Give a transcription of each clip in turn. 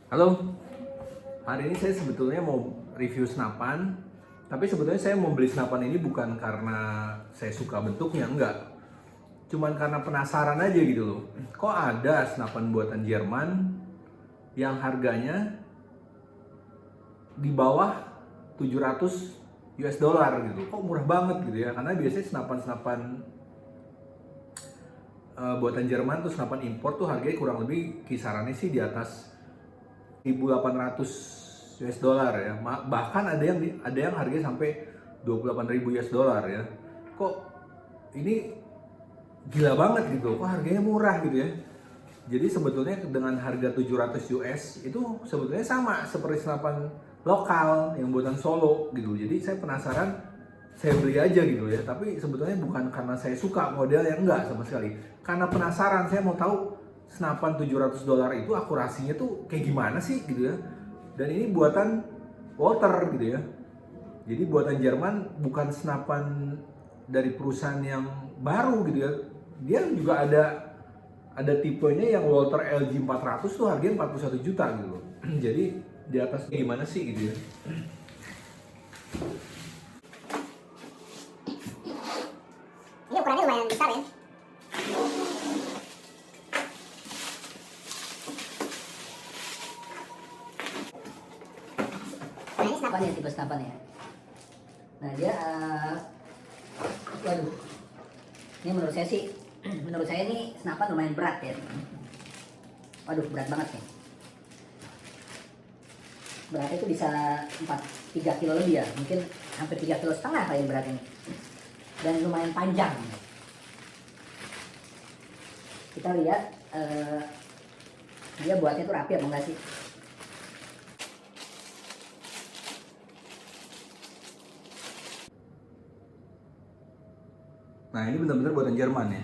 Halo, hari ini saya sebetulnya mau review senapan, tapi sebetulnya saya mau beli senapan ini bukan karena saya suka bentuknya, enggak. Cuman karena penasaran aja gitu loh. Kok ada senapan buatan Jerman yang harganya di bawah 700 US dollar gitu. Kok murah banget gitu ya? Karena biasanya senapan-senapan buatan Jerman tuh senapan impor tuh harganya kurang lebih kisarannya sih di atas 1.800 US dollar ya. Bahkan ada yang harganya sampai 28.000 US dollar ya. Kok ini gila banget gitu. Kok harganya murah gitu ya. Jadi sebetulnya dengan harga 700 US itu sebetulnya sama seperti senapan lokal yang buatan Solo gitu. Jadi saya penasaran, saya beli aja gitu ya. Tapi sebetulnya bukan karena saya suka model yang enggak sama sekali. Karena penasaran, saya mau tahu senapan 700 dolar itu akurasinya tuh kayak gimana sih gitu ya. Dan ini buatan Walter gitu ya. Jadi buatan Jerman, bukan senapan dari perusahaan yang baru gitu ya. Dia juga ada tipenya yang Walter LG 400 tuh harganya 41 juta gitu loh. Jadi di atasnya gimana sih gitu ya. Ini ukurannya lumayan besar ya. Nah ini Apa nih tipe senapannya? Nah dia, waduh, ini menurut saya sih, menurut saya ini senapan lumayan berat ya. Waduh, berat banget nih. Beratnya itu bisa 3 kilo lebih ya, mungkin hampir 3,5 kilo kali berat ini. Dan lumayan panjang. Kita lihat dia buatnya tuh rapi apa enggak sih? Nah ini benar-benar buatan Jerman ya,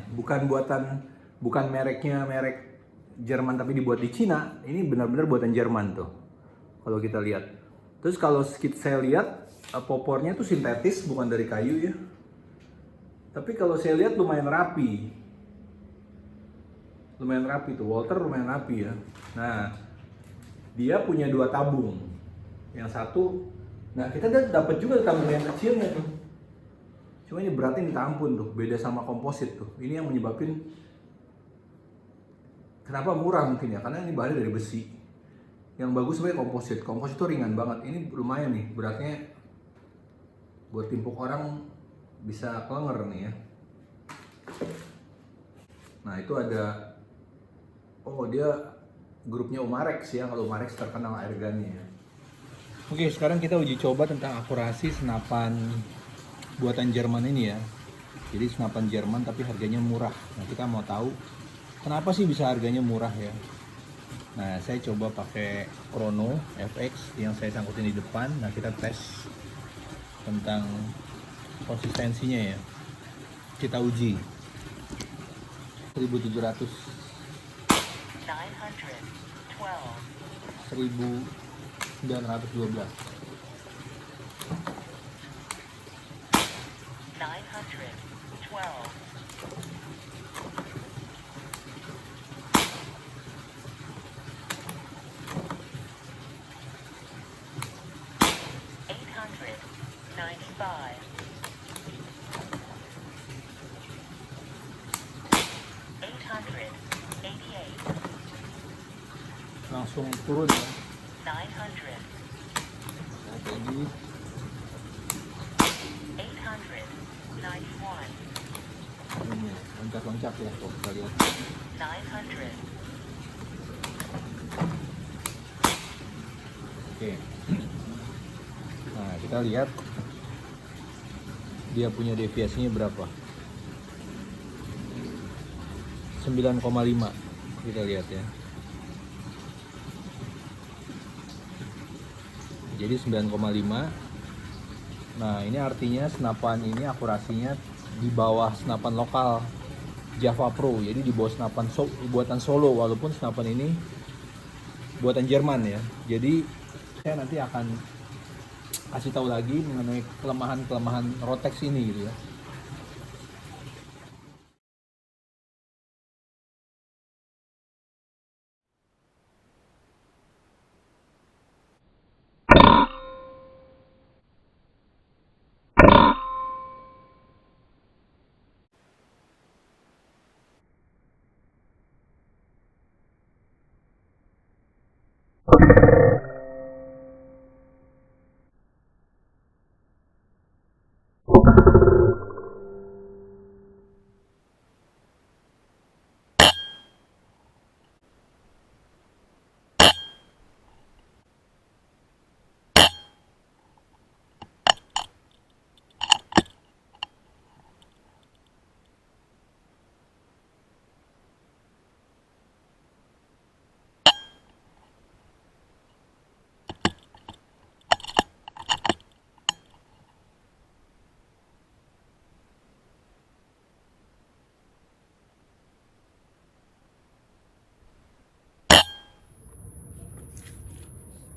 bukan mereknya merek Jerman tapi dibuat di Cina. Ini benar-benar buatan Jerman tuh. Kalau kita lihat. Terus kalau saya lihat popornya tuh sintetis, bukan dari kayu ya. Tapi kalau saya lihat lumayan rapi. Lumayan rapi tuh, Walter lumayan rapi ya. Nah, dia punya 2 tabung. Yang satu, nah kita dapat juga tabung yang kecilnya tuh. Cuma ini beratnya minta ampun tuh, beda sama komposit tuh. Ini yang menyebabkan kenapa murah mungkin ya, karena ini bahannya dari besi. Yang bagus sebenarnya komposit. Komposit tuh ringan banget. Ini lumayan nih, beratnya buat timpuk orang bisa kelenger nih ya. Nah itu ada, oh dia grupnya Umarex ya, kalau Umarex terkenal airgunnya ya. Oke, sekarang kita uji coba tentang akurasi senapan buatan Jerman ini ya. Jadi senapan Jerman tapi harganya murah. Nah kita mau tahu kenapa sih bisa harganya murah ya. Nah saya coba pakai Chrono FX yang saya sangkutin di depan. Nah kita tes tentang konsistensinya ya. Kita uji 1700, 1912, langsung turun ya. Jadi ini loncat-loncat ya kalau kita lihat. Oke. Nah kita lihat dia punya deviasinya berapa. 9,5 kita lihat ya. Jadi 9,5. Nah ini artinya senapan ini akurasinya di bawah senapan lokal Java Pro. Jadi di bawah senapan buatan Solo, walaupun senapan ini buatan Jerman ya. Jadi saya nanti akan kasih tahu lagi mengenai kelemahan-kelemahan Rotex ini gitu ya.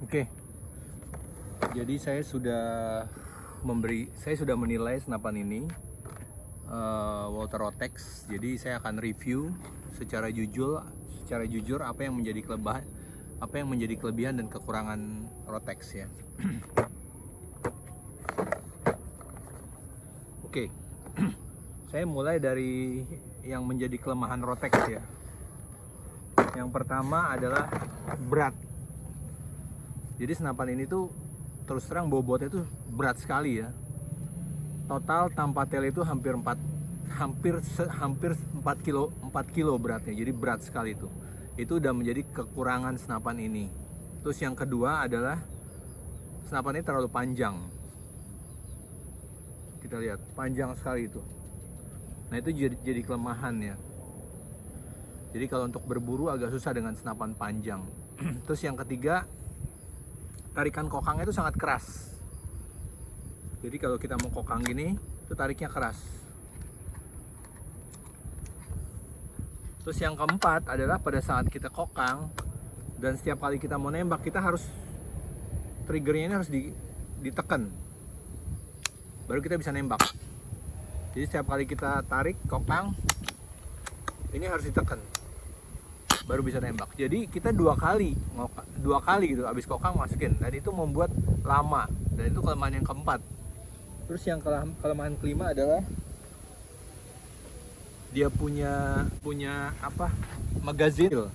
Oke. Jadi saya sudah menilai senapan ini Walther Rotex. Jadi saya akan review secara jujur apa yang menjadi kelebihan dan kekurangan Rotex ya. Oke. Saya mulai dari yang menjadi kelemahan Rotex ya. Yang pertama adalah berat. Jadi senapan ini tuh terus terang bobotnya tuh berat sekali ya. Total tanpa tel itu hampir 4 kilo beratnya. Jadi berat sekali itu. Itu udah menjadi kekurangan senapan ini. Terus yang kedua adalah senapan ini terlalu panjang. Kita lihat, panjang sekali itu. Nah, itu jadi kelemahan ya. Jadi kalau untuk berburu agak susah dengan senapan panjang. Terus yang ketiga, tarikan kokangnya itu sangat keras. Jadi kalau kita mau kokang gini, itu tariknya keras. Terus yang keempat adalah pada saat kita kokang dan setiap kali kita mau nembak, kita harus triggernya ini harus ditekan. Baru kita bisa nembak. Jadi setiap kali kita tarik kokang, ini harus ditekan. Baru bisa nembak. Jadi kita dua kali gitu habis kokang masukin, dan itu membuat lama, dan itu kelemahan yang keempat. Terus yang kelemahan kelima adalah dia punya magazin.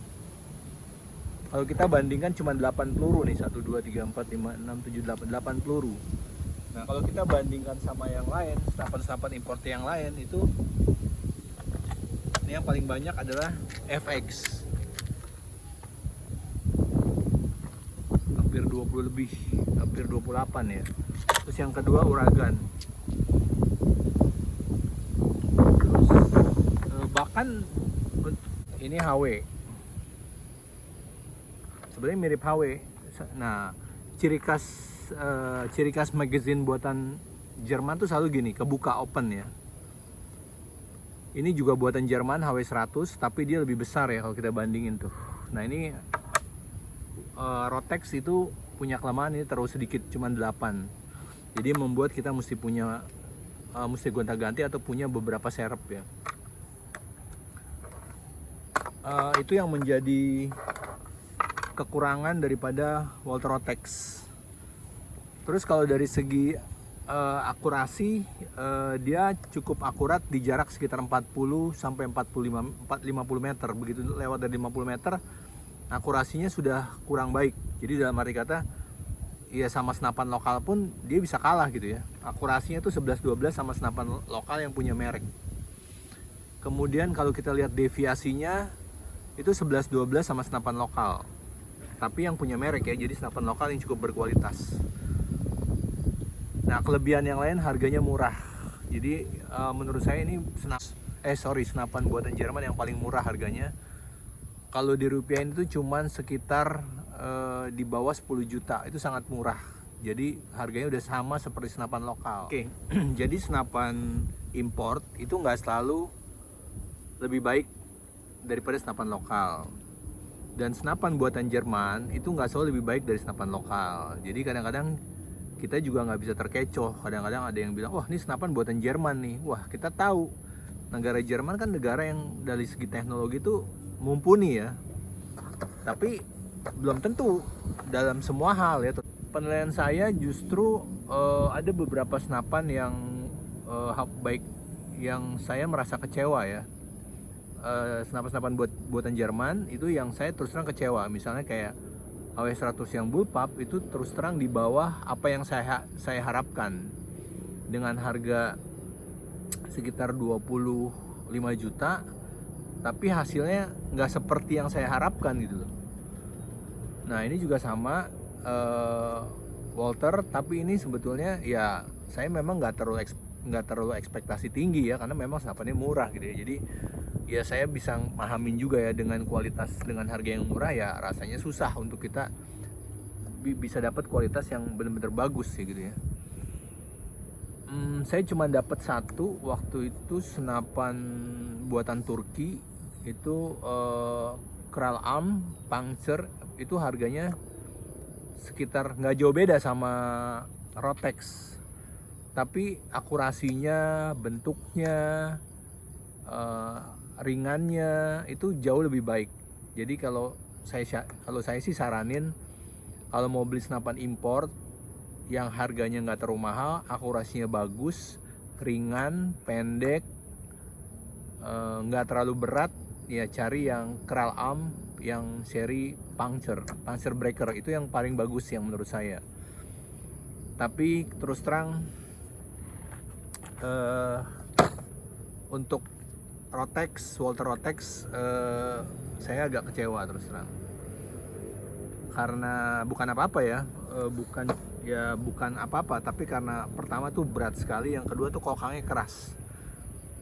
Kalau kita bandingkan cuma 8 peluru nih, 1 2 3 4 5 6 7 8 peluru. Nah, kalau kita bandingkan sama yang lain, senapan import yang lain itu, ini yang paling banyak adalah FX. Hampir 20 lebih, hampir 28 ya. Terus yang kedua Uragan. Terus bahkan ini HW. Sebenarnya mirip HW. Nah, ciri khas magazine buatan Jerman tuh selalu gini, kebuka open ya. Ini juga buatan Jerman HW100, tapi dia lebih besar ya kalau kita bandingin tuh. Nah, ini Rotex itu punya kelemahan, ini terlalu sedikit, cuma 8. Jadi membuat kita mesti gonta-ganti atau punya beberapa serep ya. Itu yang menjadi kekurangan daripada Walther Rotex. Terus kalau dari segi akurasi, dia cukup akurat di jarak sekitar 40 sampai 50 meter. Begitu lewat dari 50 meter, akurasinya sudah kurang baik. Jadi dalam arti kata, ya sama senapan lokal pun dia bisa kalah gitu ya. Akurasinya itu 11-12 sama senapan lokal yang punya merek. Kemudian kalau kita lihat deviasinya, itu 11-12 sama senapan lokal. Tapi yang punya merek ya, jadi senapan lokal yang cukup berkualitas. Nah, kelebihan yang lain harganya murah. Jadi menurut saya ini senapan buatan Jerman yang paling murah harganya. Kalau dirupiahin itu cuman sekitar di bawah 10 juta. Itu sangat murah. Jadi harganya udah sama seperti senapan lokal. Oke. Jadi senapan import itu nggak selalu lebih baik daripada senapan lokal. Dan senapan buatan Jerman itu nggak selalu lebih baik dari senapan lokal. Jadi kadang-kadang kita juga nggak bisa terkecoh. Kadang-kadang ada yang bilang, wah ini senapan buatan Jerman nih. Wah, kita tahu negara Jerman kan negara yang dari segi teknologi itu mumpuni ya. Tapi belum tentu dalam semua hal ya. Penilaian saya justru ada beberapa senapan yang baik yang saya merasa kecewa ya. Senapan-senapan buatan Jerman itu yang saya terus terang kecewa. Misalnya kayak HW100 yang bullpup itu terus terang di bawah apa yang saya harapkan. Dengan harga sekitar 25 juta, tapi hasilnya nggak seperti yang saya harapkan gitu loh. Nah, ini juga sama Walther, tapi ini sebetulnya ya saya memang nggak terlalu ekspektasi tinggi ya, karena memang senapannya murah gitu ya. Jadi ya saya bisa mahamin juga ya, dengan harga yang murah ya rasanya susah untuk kita bisa dapat kualitas yang benar-benar bagus ya gitu ya. Saya cuma dapat satu waktu itu senapan buatan Turki itu Kral Arm Panzer, itu harganya sekitar nggak jauh beda sama Rotex, tapi akurasinya, bentuknya, ringannya itu jauh lebih baik. Jadi kalau saya sih saranin kalau mau beli senapan import yang harganya nggak terlalu mahal, akurasinya bagus, ringan, pendek, nggak terlalu berat, ya cari yang Kral Arm yang seri Puncture Breaker, itu yang paling bagus yang menurut saya. Tapi terus terang untuk Walther Rotex, saya agak kecewa terus terang, karena bukan apa-apa ya, bukan apa-apa, tapi karena pertama tuh berat sekali, yang kedua tuh kokangnya keras,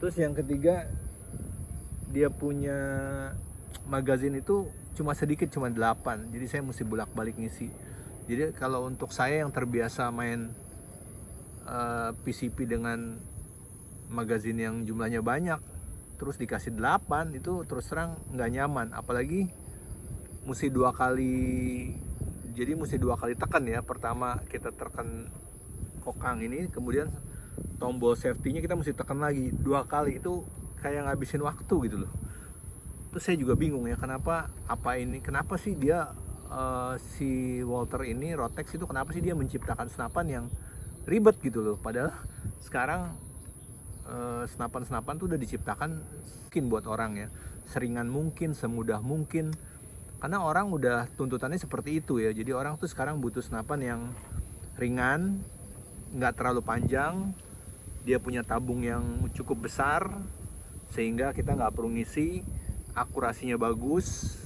terus yang ketiga dia punya magazin itu cuma sedikit, cuma 8, jadi saya mesti bolak-balik ngisi. Jadi kalau untuk saya yang terbiasa main PCP dengan magazin yang jumlahnya banyak, terus dikasih 8, itu terus terang nggak nyaman. Apalagi mesti dua kali tekan ya. Pertama kita tekan kokang ini, kemudian tombol safety-nya kita mesti tekan lagi 2 kali, itu kayak ngabisin waktu gitu loh. Terus saya juga bingung ya, kenapa sih dia si Walther ini, Rotex itu kenapa sih dia menciptakan senapan yang ribet gitu loh, padahal sekarang senapan-senapan tuh udah diciptakan mungkin buat orang ya, seringan mungkin, semudah mungkin, karena orang udah tuntutannya seperti itu ya. Jadi orang tuh sekarang butuh senapan yang ringan, nggak terlalu panjang, dia punya tabung yang cukup besar sehingga kita nggak perlu ngisi, akurasinya bagus,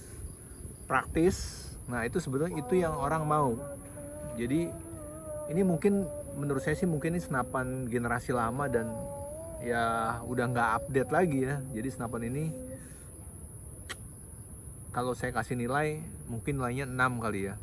praktis. Nah itu sebetulnya itu yang orang mau. Jadi ini mungkin menurut saya sih mungkin ini senapan generasi lama dan ya udah nggak update lagi ya. Jadi senapan ini kalau saya kasih nilai mungkin nilainya 6 kali ya.